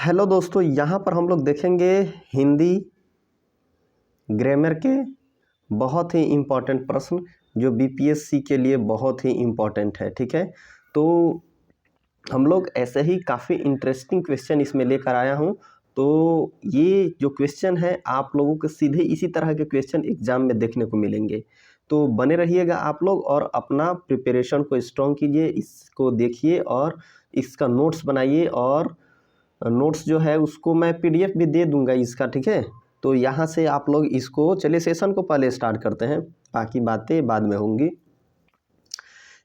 Hello दोस्तों, यहाँ पर हम लोग देखेंगे हिंदी ग्रामर के बहुत ही इम्पोर्टेंट प्रश्न जो बीपीएससी के लिए बहुत ही इम्पोर्टेंट है। ठीक है, तो हम लोग ऐसे ही काफ़ी इंटरेस्टिंग क्वेश्चन इसमें लेकर आया हूँ। तो ये जो क्वेश्चन है आप लोगों को सीधे इसी तरह के क्वेश्चन एग्जाम में देखने को मिलेंगे। तो बने रहिएगा आप लोग और अपना प्रिपरेशन को स्ट्रॉन्ग कीजिए, इसको देखिए और इसका नोट्स बनाइए। और नोट्स जो है उसको मैं पीडीएफ भी दे दूंगा इसका। ठीक है, तो यहाँ से आप लोग इसको, चलिए सेशन को पहले स्टार्ट करते हैं, बाकी बातें बाद में होंगी।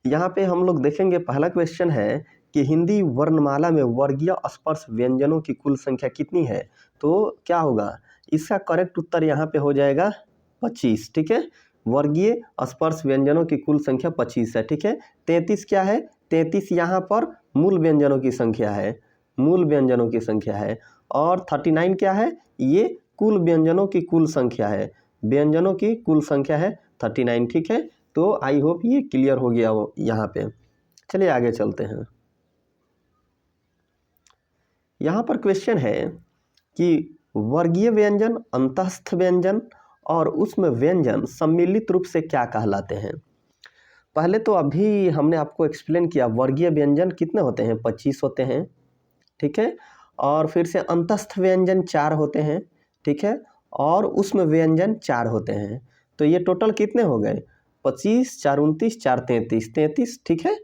यहाँ पे हम लोग देखेंगे पहला क्वेश्चन है कि हिंदी वर्णमाला में वर्गीय स्पर्श व्यंजनों की कुल संख्या कितनी है। तो क्या होगा, इसका करेक्ट उत्तर यहाँ पे हो जाएगा 25। ठीक है, वर्गीय स्पर्श व्यंजनों की कुल संख्या 25 है। ठीक है, 33 क्या है, 33 यहाँ पर मूल व्यंजनों की संख्या है, मूल व्यंजनों की संख्या है। और 39 क्या है, ये कुल व्यंजनों की कुल संख्या है, व्यंजनों की कुल संख्या है 39। ठीक है, तो आई होप ये क्लियर हो गया हो यहाँ पे। चलिए आगे चलते हैं। यहाँ पर क्वेश्चन है कि वर्गीय व्यंजन, अंतस्थ व्यंजन और उसमें व्यंजन सम्मिलित रूप से क्या कहलाते हैं। पहले तो अभी हमने आपको एक्सप्लेन किया, वर्गीय व्यंजन कितने होते हैं, 25 होते हैं। ठीक है, और फिर से अंतस्थ व्यंजन 4 होते हैं। ठीक है, और उसमें व्यंजन 4 होते हैं। तो ये टोटल कितने हो गए, 25 4 29 4 33 33। ठीक है,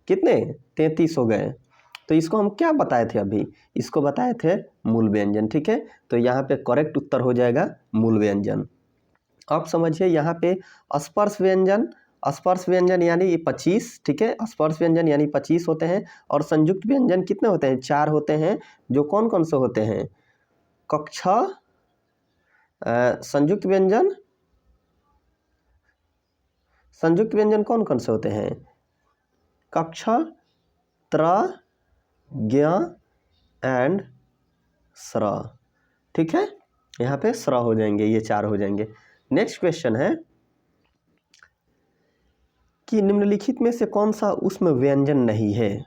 कितने, 33 हो गए। तो इसको हम क्या बताए थे अभी, इसको बताए थे मूल व्यंजन। ठीक है, तो यहाँ पे करेक्ट उत्तर हो जाएगा मूल व्यंजन। अब समझिए यहाँ पे स्पर्श व्यंजन, स्पर्श व्यंजन यानी ये 25। ठीक है, स्पर्श व्यंजन यानी 25 होते हैं। और संयुक्त व्यंजन कितने होते हैं, 4 होते हैं। जो कौन कौन से होते हैं, कक्षा संयुक्त व्यंजन, संयुक्त व्यंजन कौन कौन से होते हैं, कक्षा, त्र, ज्ञ एंड स्र। ठीक है, यहाँ पे स्र हो जाएंगे, ये 4 हो जाएंगे। नेक्स्ट क्वेश्चन है कि निम्नलिखित में से कौन सा उसमें व्यंजन नहीं है,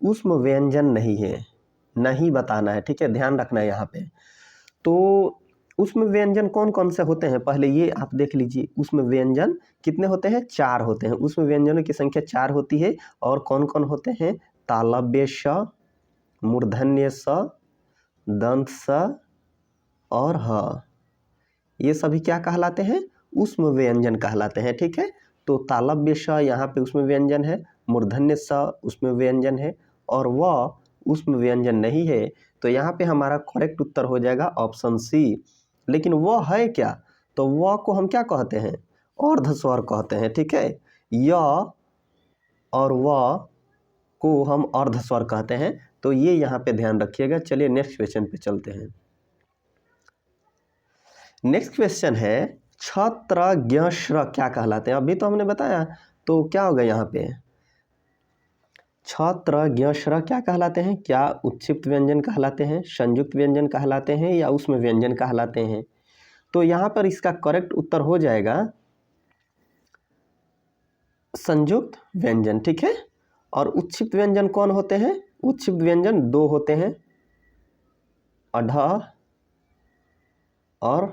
उसमें व्यंजन नहीं है, नहीं बताना है। ठीक है, ध्यान रखना है यहाँ पे। तो उसमें व्यंजन कौन कौन से होते हैं, पहले ये आप देख लीजिए। उसमें व्यंजन कितने होते हैं, 4 होते हैं। उसमें व्यंजनों की संख्या 4 होती है। और कौन कौन होते हैं, तालव्य स, मूर्धन्य स, दंत स और ह, ये सभी क्या कहलाते हैं, उसमें व्यंजन कहलाते हैं। ठीक है, तो तालव्य स यहाँ पे उसमें व्यंजन है, मूर्धन्य स उसमें व्यंजन है, और वह उसमें व्यंजन नहीं है। तो यहाँ पे हमारा करेक्ट उत्तर हो जाएगा ऑप्शन सी। लेकिन वह है क्या, तो वह को हम क्या कहते हैं, अर्ध स्वर कहते हैं। ठीक है, य और वह को हम अर्ध स्वर कहते हैं। तो ये यहाँ पे ध्यान रखिएगा। चलिए नेक्स्ट क्वेश्चन पे चलते हैं। नेक्स्ट क्वेश्चन है छत्र ज्ञ श्र क्या कहलाते हैं। अभी तो हमने बताया, तो क्या होगा यहाँ पे, छत्र ज्ञ श्र क्या कहलाते हैं, क्या उत्क्षिप्त व्यंजन कहलाते हैं, संयुक्त व्यंजन कहलाते हैं, या उसमें व्यंजन कहलाते हैं। तो यहाँ पर इसका करेक्ट उत्तर हो जाएगा संयुक्त व्यंजन। ठीक है, और उत्क्षिप्त व्यंजन कौन होते हैं, उत्क्षिप्त व्यंजन 2 होते हैं, अढ और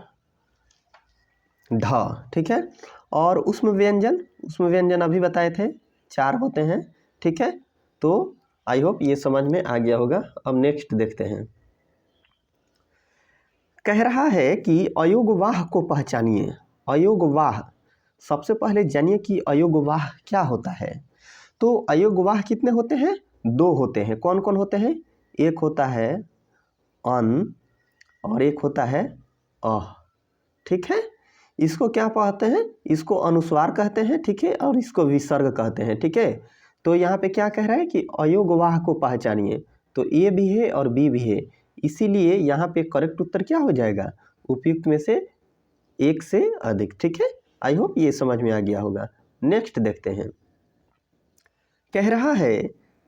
ढ। ठीक है, और उसमें व्यंजन अभी बताए थे 4 होते हैं। ठीक है, तो आई होप ये समझ में आ गया होगा। अब नेक्स्ट देखते हैं। कह रहा है कि अयोगवाह को पहचानिए। अयोगवाह, सबसे पहले जानिए कि अयोगवाह क्या होता है। तो अयोगवाह कितने होते हैं, 2 होते हैं। कौन कौन होते हैं, एक होता है अन और एक होता है अह। ठीक है, इसको क्या कहते हैं, इसको अनुस्वार कहते हैं। ठीक है, और इसको विसर्ग कहते हैं। ठीक है, तो यहाँ पे क्या कह रहा है कि अयोगवाह को पहचानिए। तो ए भी है और बी भी है, इसीलिए यहाँ पे करेक्ट उत्तर क्या हो जाएगा, उपयुक्त में से एक से अधिक। ठीक है, आई होप ये समझ में आ गया होगा। नेक्स्ट देखते हैं। कह रहा है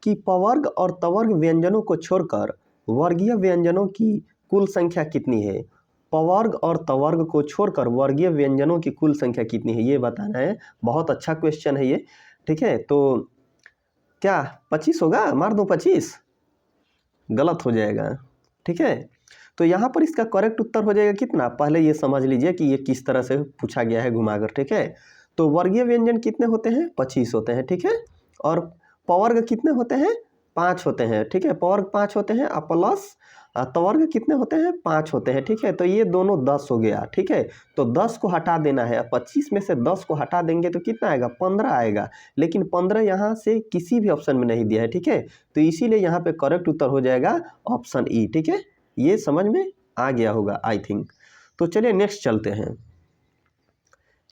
कि पवर्ग और तवर्ग व्यंजनों को छोड़कर वर्गीय व्यंजनों की कुल संख्या कितनी है। पवर्ग और तवर्ग को छोड़कर वर्गीय व्यंजनों की कुल संख्या कितनी है, ये बताना है। बहुत अच्छा क्वेश्चन है ये। ठीक है, तो क्या 25 होगा, मार दो 25, गलत हो जाएगा। ठीक है। तो यहाँ पर इसका करेक्ट उत्तर हो जाएगा कितना, पहले ये समझ लीजिए कि ये किस तरह से पूछा गया है घुमाकर, ठीक है। तो वर्गीय व्यंजन कितने होते हैं, 25 होते हैं, ठीक है। और पवर्ग कितने होते हैं, 5 होते हैं, ठीक है। पवर्ग 5 होते हैं, प्लस त्वर्ग कितने होते हैं, 5 होते हैं, ठीक है। तो ये दोनों 10 हो गया, ठीक है। तो 10 को हटा देना है, 25 में से 10 को हटा देंगे तो कितना आएगा, 15 आएगा। लेकिन 15 यहाँ से किसी भी ऑप्शन में नहीं दिया है, ठीक है। तो इसीलिए यहाँ पे करेक्ट उत्तर हो जाएगा ऑप्शन ई, ठीक है। ये समझ में आ गया होगा आई थिंक। तो चलिए नेक्स्ट चलते हैं।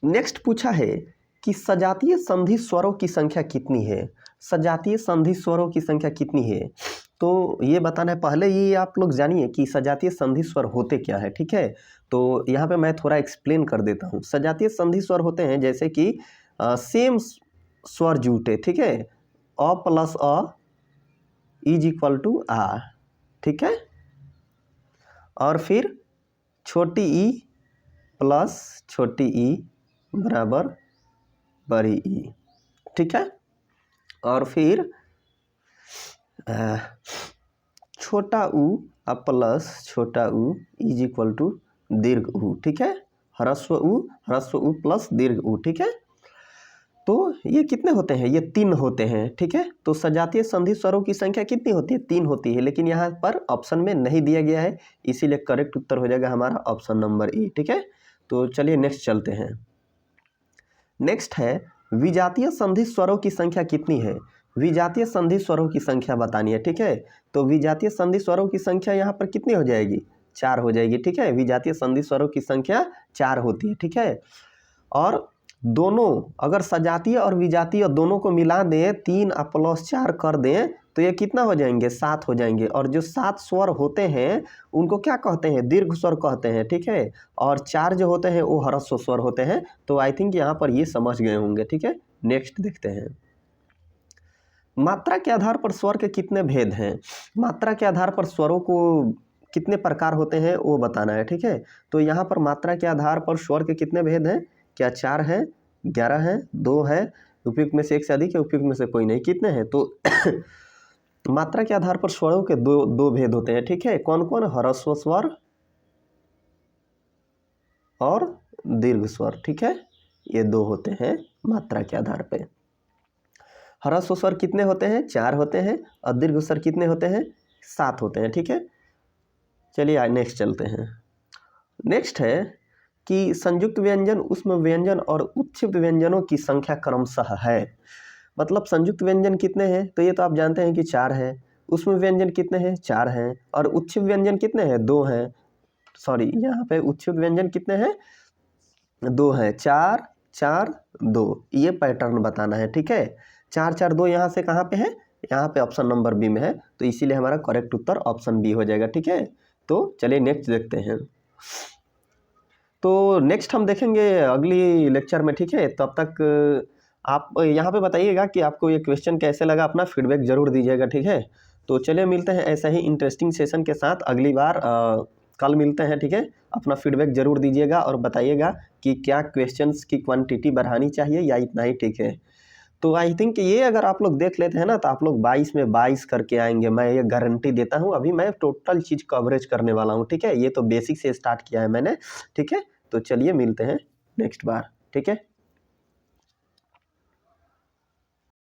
नेक्स्ट पूछा है कि सजातीय संधि स्वरों की संख्या कितनी है, सजातीय संधि स्वरों की संख्या कितनी है। तो ये बताना है, पहले ये आप लोग जानिए कि सजातीय संधि स्वर होते क्या है, ठीक है। तो यहाँ पे मैं थोड़ा एक्सप्लेन कर देता हूँ। सजातीय संधि स्वर होते हैं जैसे कि सेम स्वर जुटे, ठीक है, a plus a is equal to आ, ठीक है। और फिर छोटी ई प्लस छोटी ई बराबर बड़ी ई, ठीक है। और फिर छोटा ऊ प्लस छोटा ऊ इज इक्वल टू दीर्घ ऊ, ठीक है। ह्रस्व ऊ प्लस दीर्घ ऊ, ठीक है। तो ये कितने होते हैं, ये 3 होते हैं, ठीक है। तो सजातीय संधि स्वरों की संख्या कितनी होती है, 3 होती है। लेकिन यहाँ पर ऑप्शन में नहीं दिया गया है, इसीलिए करेक्ट उत्तर हो जाएगा हमारा ऑप्शन नंबर ई, ठीक है। तो चलिए नेक्स्ट चलते हैं। नेक्स्ट है विजातीय संधि स्वरों की संख्या कितनी है, विजातीय संधि स्वरों की संख्या बतानी है, ठीक है। तो विजातीय संधि स्वरों की संख्या यहाँ पर कितनी हो जाएगी, 4 हो जाएगी, ठीक है। विजातीय संधि स्वरों की संख्या 4 होती है, ठीक है। और दोनों अगर सजातीय और विजातीय दोनों को मिला दें, 3 प्लस 4 कर दें तो ये कितना हो जाएंगे, 7 हो जाएंगे। और जो 7 स्वर होते हैं उनको क्या कहते हैं, दीर्घ स्वर कहते हैं, ठीक है। और 4 जो होते हैं वो ह्रस्व स्वर होते हैं। तो आई थिंक यहाँ पर ये समझ गए होंगे, ठीक है। नेक्स्ट देखते हैं। मात्रा के आधार पर स्वर के कितने भेद हैं, मात्रा के आधार पर स्वरों को कितने प्रकार होते हैं वो बताना है, ठीक है। तो यहाँ पर मात्रा के आधार पर स्वर के कितने भेद हैं, क्या 4 हैं, 11 हैं, 2 है, उपयुक्त में से एक से अधिक है, उपयुक्त में से कोई नहीं, कितने हैं। तो मात्रा के आधार पर स्वरों के दो भेद होते हैं, ठीक है। कौन कौन, ह्रस्व स्वर और दीर्घ स्वर, ठीक है। ये 2 होते हैं मात्रा के आधार पे। ह्रस्व स्वर कितने होते हैं, 4 होते हैं। और दीर्घ स्वर कितने होते हैं, 7 होते हैं, ठीक है। चलिए नेक्स्ट चलते हैं। नेक्स्ट है कि संयुक्त व्यंजन, उष्म व्यंजन और उत्क्षिप्त व्यंजनों की संख्या क्रमशः है। मतलब संयुक्त व्यंजन कितने हैं, तो ये तो आप जानते हैं कि 4 है। उष्म व्यंजन कितने हैं, 4 हैं। और उत्क्षिप्त व्यंजन कितने हैं, 2 हैं। सॉरी, यहाँ पे उत्क्षिप्त व्यंजन कितने हैं, 2 हैं। 4 4 2, ये पैटर्न बताना है, ठीक है। 4 4 2 यहाँ से कहाँ पे है, यहाँ पे ऑप्शन नंबर बी में है। तो इसीलिए हमारा करेक्ट उत्तर ऑप्शन बी हो जाएगा, ठीक है। तो चलिए नेक्स्ट देखते हैं। तो नेक्स्ट हम देखेंगे अगली लेक्चर में, ठीक है। तब तक आप यहाँ पे बताइएगा कि आपको ये क्वेश्चन कैसे लगा, अपना फीडबैक ज़रूर दीजिएगा, ठीक है। तो चलिए मिलते हैं ऐसा ही इंटरेस्टिंग सेशन के साथ अगली बार, कल मिलते हैं, ठीक है। अपना फीडबैक ज़रूर दीजिएगा और बताइएगा कि क्या क्वेश्चंस की क्वांटिटी बढ़ानी चाहिए या इतना ही ठीक है। तो आई थिंक ये अगर आप लोग देख लेते हैं ना तो आप लोग 22 में 22 करके आएंगे, मैं ये गारंटी देता हूँ। अभी मैं टोटल चीज़ कवरेज करने वाला हूँ, ठीक है। ये तो बेसिक से स्टार्ट किया है मैंने, ठीक है। तो चलिए मिलते हैं नेक्स्ट बार, ठीक है।